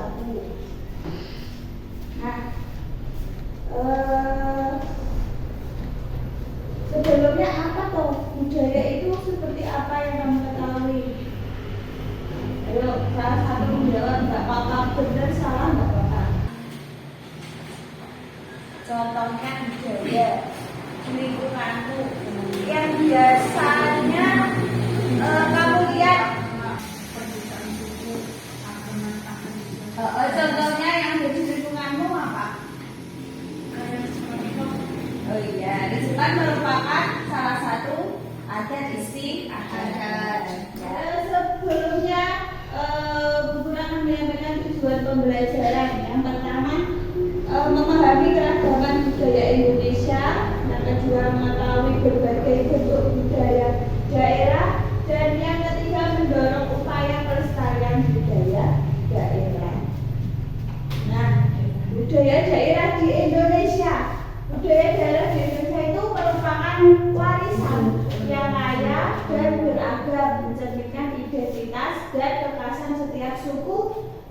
satu. Nah, sebelumnya apa tuh budaya itu seperti apa yang kamu ketahui? Ayo, salah satu menjawab, nggak apa-apa, benar salah nggak apa-apa. Contohnya budaya lingkunganmu yang biasanya kamu lihat. Contohnya yang ada di lingkunganmu apa? Oh iya, Rizwan merupakan salah satu adat istiadat. Sebelumnya Bu Guru akan menyampaikan tujuan pembelajaran. Yang pertama, memahami keragaman budaya Indonesia. Yang kedua, mengetahui berbagai bentuk budaya daerah. Dan yang ketiga, mendorong upaya pelestarian budaya daerah. Nah, budaya daerah di Indonesia. Budaya daerah di Indonesia itu merupakan warisan yang kaya dan beragam, mencerminkan identitas dan kekhasan setiap suku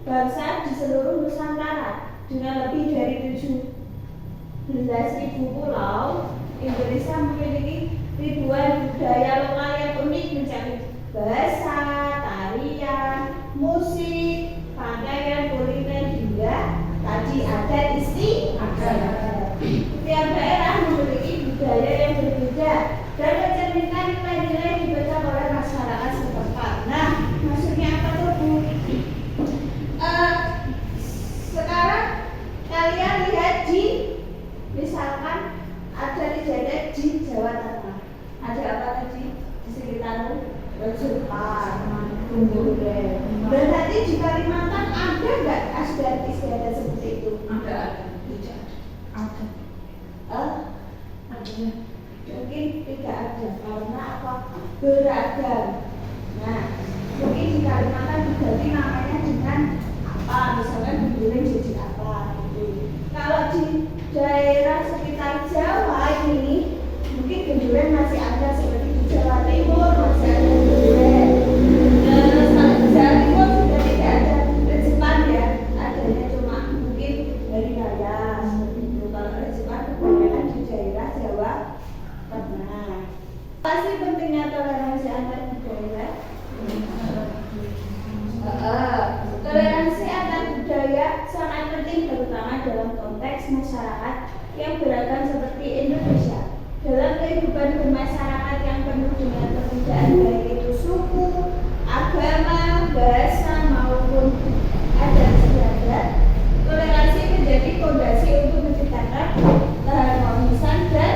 bangsa di seluruh Nusantara. Dengan lebih dari 17.000 pulau, Indonesia memiliki ribuan budaya lokal yang unik, mencakup bahasa, tarian, musik, pakaian, kuliner, hingga tadi adat istiadat. Setiap daerah memiliki budaya yang berbeda dan mencerminkan nilai-nilai dibaca oleh masyarakat setempat. Nah, maksudnya apa tuh Bu? Sekarang kalian lihat di, misalkan ada kejadian di Jawa Tengah. Ada apa tadi di sekitarmu? Jepang, Duren. Berarti di Kalimantan ada nggak adat istiadat seperti itu? Ada. Ada. Mungkin tidak ada karena apa? Beragam. Nah, mungkin di Kalimantan diganti namanya dengan apa? Misalkan Duren jadi apa? Gitu. Kalau di daerah sekitar Jawa ini, mungkin Duren masih ada seperti di Jawa Timur masih ada Duren. Terus kalau di Jawa Timur sudah tidak ada Jepang ya, adanya cuma mungkin dari raya seperti itu. Kalau Jepang kebanyakan di daerah Jawa Tengah. Apa sih pentingnya toleransi antar budaya? Toleransi antar budaya sangat penting, terutama dalam konteks masyarakat yang beragam seperti Indonesia. Dalam kehidupan bermasyarakat yang penuh dengan perbedaan baik itu suku, agama, bahasa maupun adat istiadat, toleransi menjadi fondasi untuk menciptakan keharmonisan dan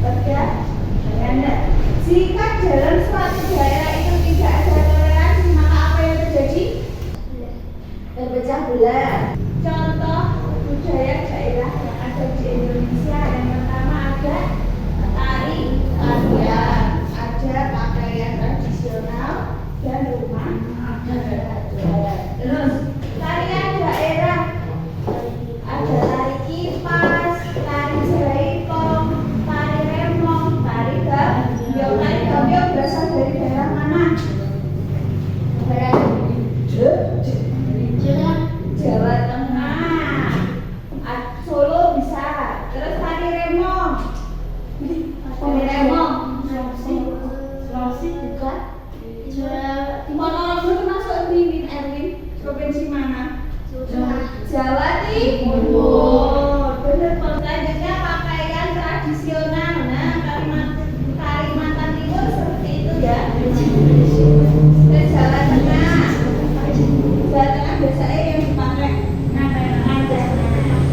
perdamaian. Jika dalam suatu daerah itu tidak ada toleransi, maka apa yang terjadi? Terpecah belah. Contoh budaya daerah yang ada di Indonesia, yang pertama ada tarian, ada pakaian tradisional dan rumah adat. Terus tarian daerah, ada tari kipas, tari jaipong, tari remong, tari gambyong. Tari gambyong berasal dari daerah mana? Jawa Tengah, Solo bisa. Terus tari remong. Tari remong Sulawesi juga. Ponorogo termasuk Min Erwin, provinsi mana? Jawa Timur. Benar. Selanjutnya pakaian tradisional. Nah, Kalimantan Timur seperti itu ya. Dan Jawa Tengah. Jawa Tengah biasanya yang dipakai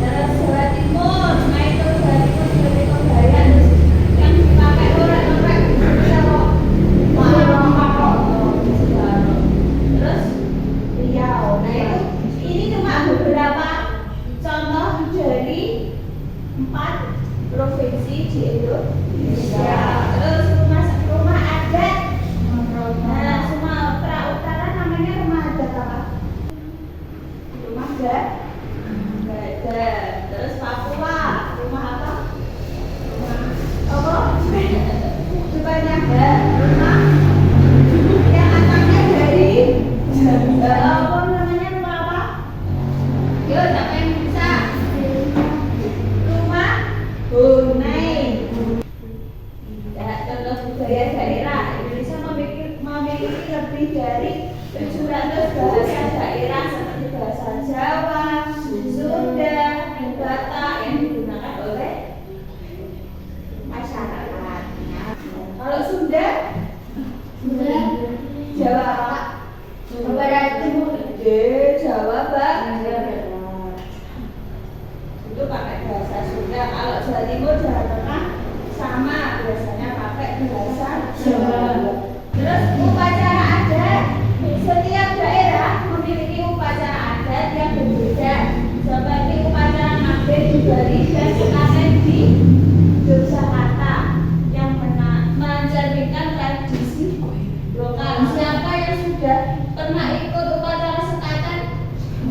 terus Jawa Timur. Nah itu Jawa Timur seperti kebaya, yang dipakai orang-orang terus Riau. Nah ini cuma beberapa contoh dari 4 provinsi di Indonesia. Terus rumah adat. Nah, Sumatera Utara namanya rumah adat apa? Rumah adat. Terus Papua, rumah apa? Rumah banyak rumah yang atapnya dari apa namanya, rumah apa?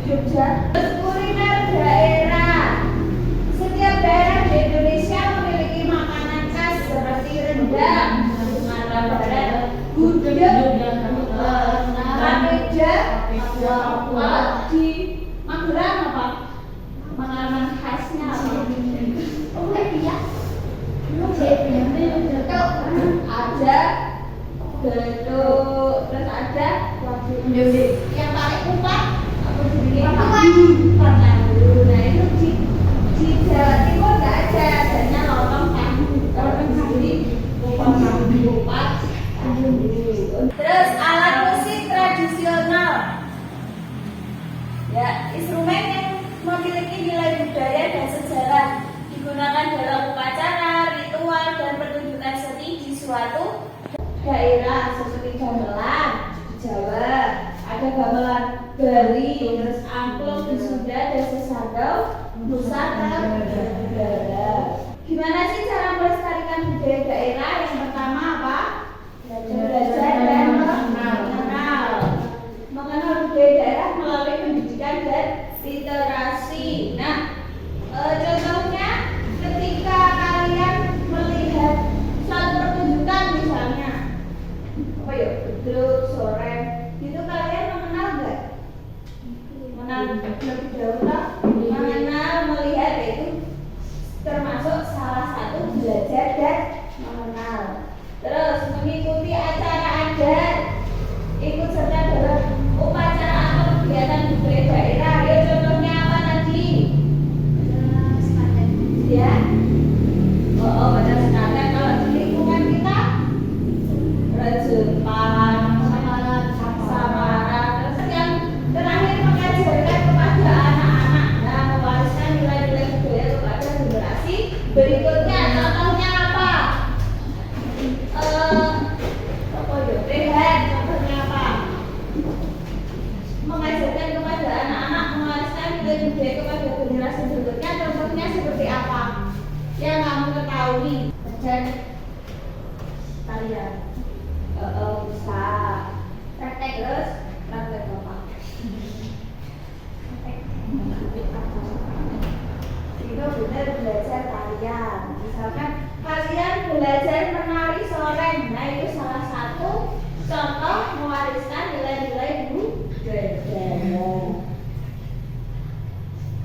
Jogja. Kuliner daerah. Setiap daerah di Indonesia memiliki makanan khas seperti rendang, Sumatera Barat, gudeg, rameja, di Magelang apa? Makanan khasnya apa? Oh iya. Ada gedung, terus ada yang paling kupat apa jenisnya? Nah itu di Jawa Timur nggak ada, adanya lontong tahu. Kalau di sini kupat. Terus alat musik tradisional, ya instrumen yang memiliki nilai budaya dan sejarah digunakan dalam upacara, ritual dan pertunjukan seni di suatu daerah seperti gamelan di Jawa, ada gamelan Bali, terus angklung di Sunda dan sesandau Nusantara. Gimana sih cara melestarikan budaya daerah? Yang pertama apa? Belajar dan mengenal budaya daerah melalui pendidikan dan literasi. Nah, contohnya ketika kalian melihat suatu pertunjukan misalnya apa ya, gedruk, sore itu kalian mengenal nggak? Mengenal lebih dahulu, mengenal, melihat, itu termasuk salah satu belajar dan mengenal. Terus mengikuti acara adat, ikut serta dalam upacara atau kegiatan budaya daerah. Ya contohnya apa tadi? Ya, pada sekalian kalau di lingkungan kita Rejepang, Samara, terus yang terakhir mengajarkan kepada anak-anak, nah mewariskan nilai-nilai budaya kepada generasi berikutnya. Contohnya apa? Rehat, contohnya apa? Mengajarkan kepada anak-anak, mewariskan nilai budaya kepada generasi berikutnya. Contohnya seperti apa yang kamu ketahui? Dan kalian bisa praktek, terus praktek apa? Itu benar belajar tarian. Misalkan kalian belajar menari soreng, nah itu salah satu contoh mewariskan nilai-nilai budaya.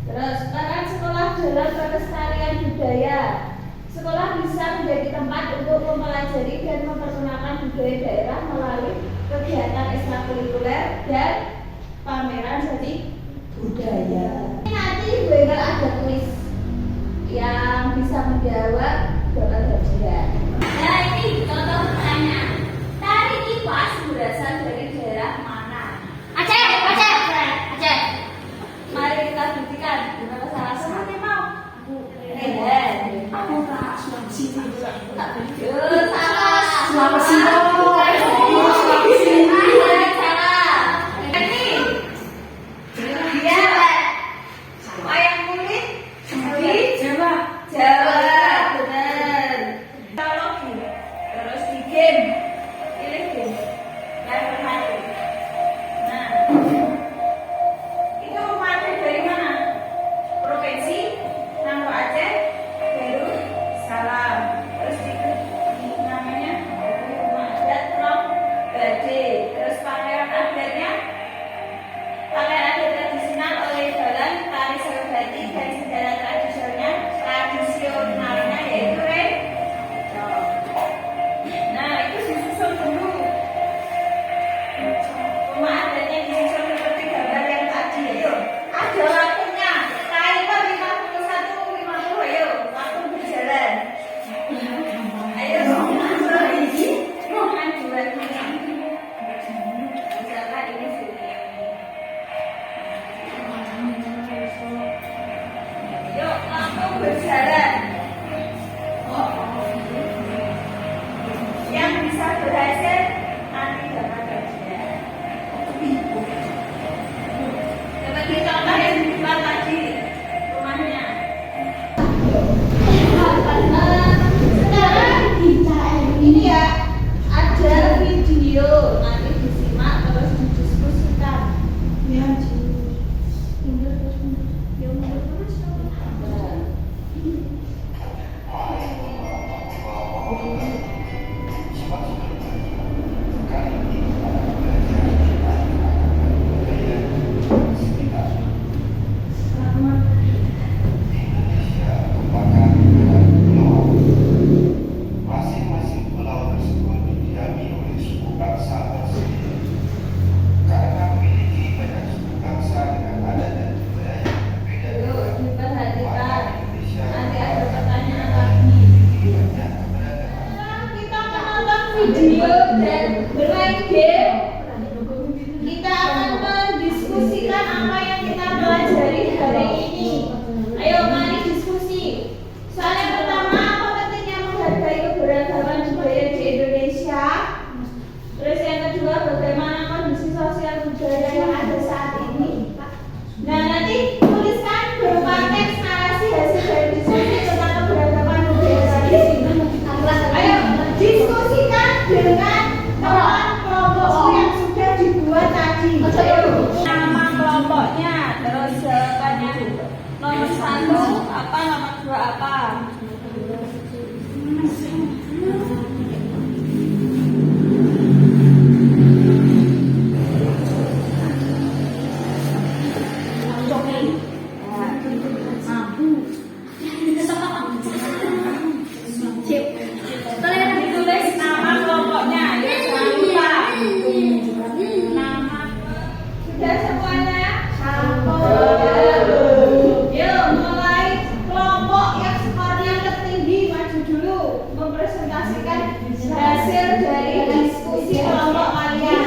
Terus peran sekolah dalam pelestarian budaya. Sekolah bisa menjadi tempat untuk mempelajari dan memperkenalkan budaya daerah melalui kegiatan ekstrakurikuler dan pameran seni budaya. Nanti bakal ada kuis yang bisa menjawab bakal hadiah. Nah ini contoh pertanyaan. Tari kipas berasal dari daerah mana? Aceh. Mari kita buktikan. Gimana salah satu mau? Aku Sulawesi. Wayang kulit Jawa, benar. Teknologi, terus di game, pilih game level 1. Nah, itu rumahnya dari mana? Provinsi Nangro Aceh, Darussalam. Terus di namanya rumah adat Pulau Bade. Terus pakaian adatnya tradisional oleh Dalang, tari Sewati, dan sejarah tradisionalnya yaitu rencong. Nah itu disusun dulu. Rumah adatnya disusun seperti gambar yang tadi. Ayo, ada waktunya. Timer 51:50. Ayo, waktu berjalan. Ayo, kan 2 menit. Misalkan ini sini. Yuk, langsung berjalan. Yang bisa berhasil nanti dapat hadiah. Seperti contoh yang di depan tadi rumahnya. Sekarang ini ya ada video, nanti disimak terus didiskusikan. apa yang kita pelajari hari ini? Ayo mari diskusi. Soal yang pertama, apa pentingnya menghargai keberagaman budaya di Indonesia? Terus yang kedua, bagaimana kondisi sosial budaya yang ada saat ini? Nah, nanti tuliskan berupa teks narasi hasil dari diskusi tentang keberagaman budaya tradisi. Ayo diskusikan dengan teman kelompok yang sudah dibuat tadi. Nama kelompoknya, terus jawabannya. Nomor 1 apa, nomor 2 apa? Hasil dari diskusi kelompok kalian.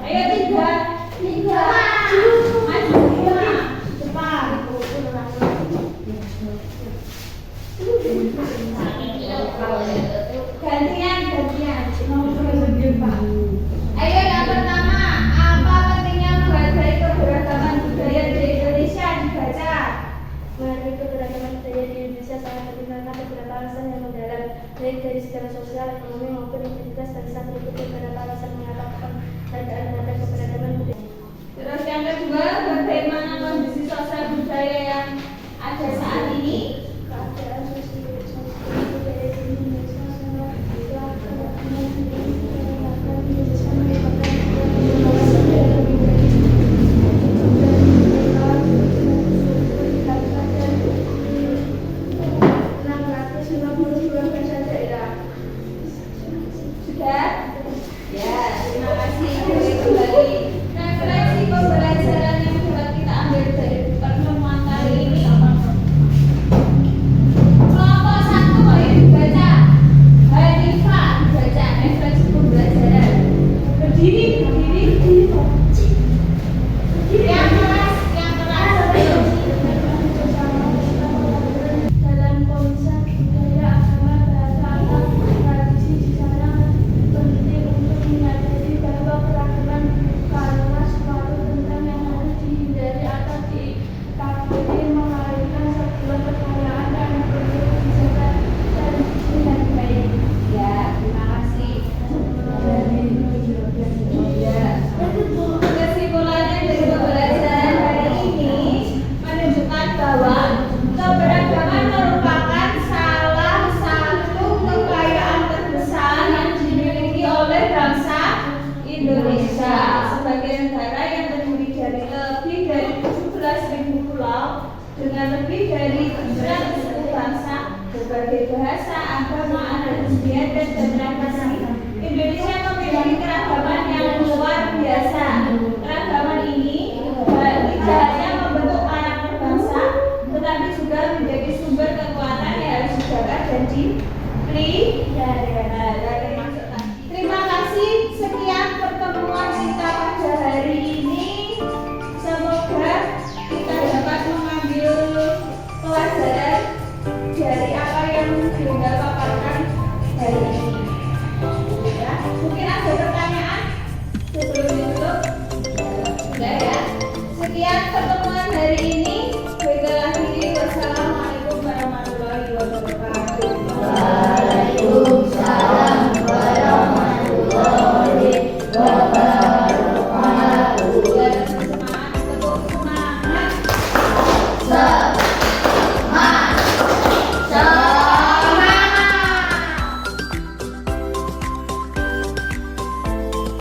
Ayo tiga, maju depan. Gantian. Ayo yang pertama, apa pentingnya menghargai keberagaman budaya di Indonesia? Dibaca. Menghargai keberagaman budaya di Indonesia sangat penting karena beberapa alasan yang mendalam, baik dari secara sosial, ekonomi maupun identitas. Bangsa berikut beberapa alasan mengapa penghargaan terhadap keberagaman budaya. Terus yang kedua, bagaimana kondisi sosial budaya yang ada saat ini? Keadaan sosial budaya di Indonesia sangat keberagaman Indonesia merupakan Ya, terima kasih. Kembali. Referensi pembelajaran yang dapat kita ambil dari pertemuan kali ini. Kelompok 1 ayo dibaca. Hanifah dibaca referensi pembelajaran. Berdiri. Yang keras. dalam konsep budaya, agama, bahasa, adat, tradisi di sana penting untuk menyadari bahwa keragaman bukanlah suatu tentang yang harus dihindari atau dikafiri, melainkan sebuah kekayaan dan perlu dijaga dan dengan baik. Ya, terima kasih. Kesimpulannya dari pembelajaran hari ini menunjukkan bahwa keberagaman merupakan salah satu kekayaan terbesar yang dimiliki oleh bangsa Indonesia sebagai negara yang terdiri dari lebih dari 17.000 pulau dengan lebih dari 700 suku bangsa, berbagai bahasa, agama, adat istiadat dan tradisi. Indonesia memiliki keragaman yang luar biasa. Keragaman ini tidak hanya membentuk karakter bangsa, tetapi juga menjadi sumber kekuatan yang harus dijaga dan dipelihara. Terima kasih. Sekian pertemuan kita pada hari ini. Semoga kita dapat mengambil pelajaran dari apa yang Bunda paparkan hari ini. Ya, mungkin ada pertanyaan sebelum ditutup? Sudah ya. Sekian pertemuan hari ini.